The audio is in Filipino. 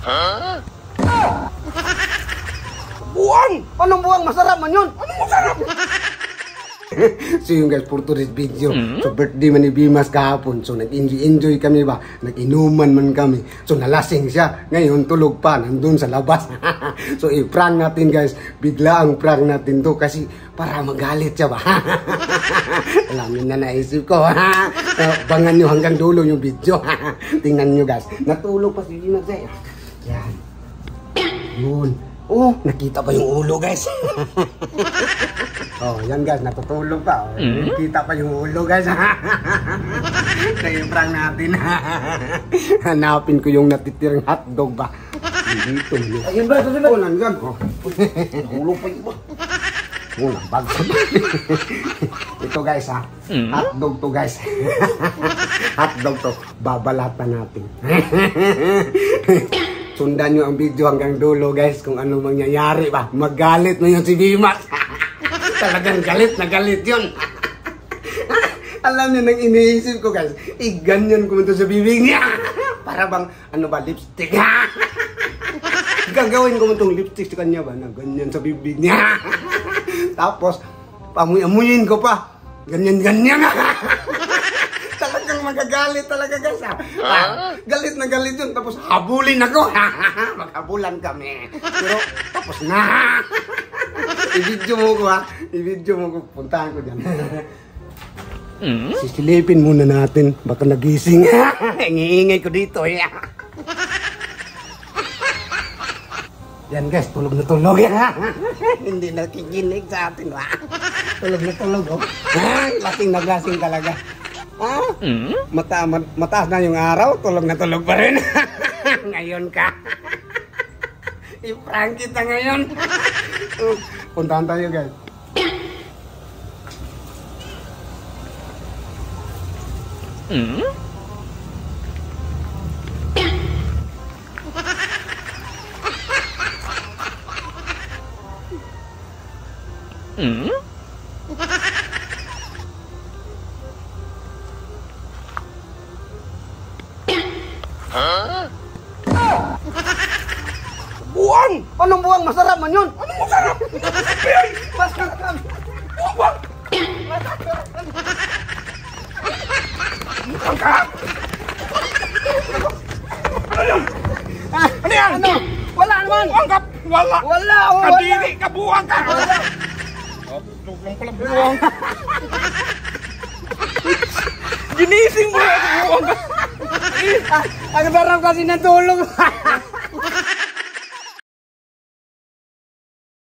Huh? Buwang! Anong buwang? Masarap man yun! Anong masarap? So yun guys, for today's video, so birthday man ni Bimas kahapon, so nag-enjoy kami ba, nag-inuman man kami, so nalasing siya, ngayon tulog pa, nandun sa labas. So i-prank natin guys, bigla ang prank natin to kasi para magalit siya ba. Alamin na naisip ko. Bangan nyo hanggang dulo yung video. Tingnan nyo guys, natulog pa si Bimas eh. Yan. Yun. Oh, nakita pa yung ulo guys. Oh, yan guys, natutulog pa. Oh, nakita pa yung ulo guys. Kaya prank natin. Hanapin ko yung natitirang hotdog ba. Dito. Ayun ba, susunod. Oh, nandiyan. Oh. Nahulog pa yun ba? Oh, nabagsad. Ito guys ha. Hotdog to guys. Hotdog to. Babalatan natin. Sundan nyo ang video hanggang dulo guys kung ano mangyayari ba. Magalit mo yun si Bimas. Talagang galit na galit yun. Alam nyo nang iniisip ko guys, ganyan ko ito sa bibig niya. Para bang ano ba, lipstick. Gagawin ko itong lipstick sa kanya ba na ganyan sa bibig niya. Tapos pamuy-amuyin ko pa. Ganyan-ganyan. Talagang magagalit talaga guys ha. Galit na galit yun. Tapos habulin ako. Maghabulan kami. Pero tapos na. I-video mo ko ha. I-video mo ko. Puntahan ko dyan. Sisilipin muna natin. Baka nagising. Ingingay ko dito. Yan guys. Tulog na tulog. Hindi nakikinig sa atin. Tulog na tulog. Lasing na lasing talaga. Mataas na yung araw, tulog na tulog pa rin. Ngayon ka. I-prank kita ngayon. Puntahan tayo guys. Huh? Buwang! Anong buwang? Masarap man yun! Anong masarap? Masarap! Buwang! Buwang ka! Ano yan? Ano yan? Ano? Wala naman! Buwang ka! Wala! Wala! Kadiri ka! Buwang ka! Wala! Tugang pala buwang! Ginising mo na buwang ka! Ang sarap kasi ng tulog.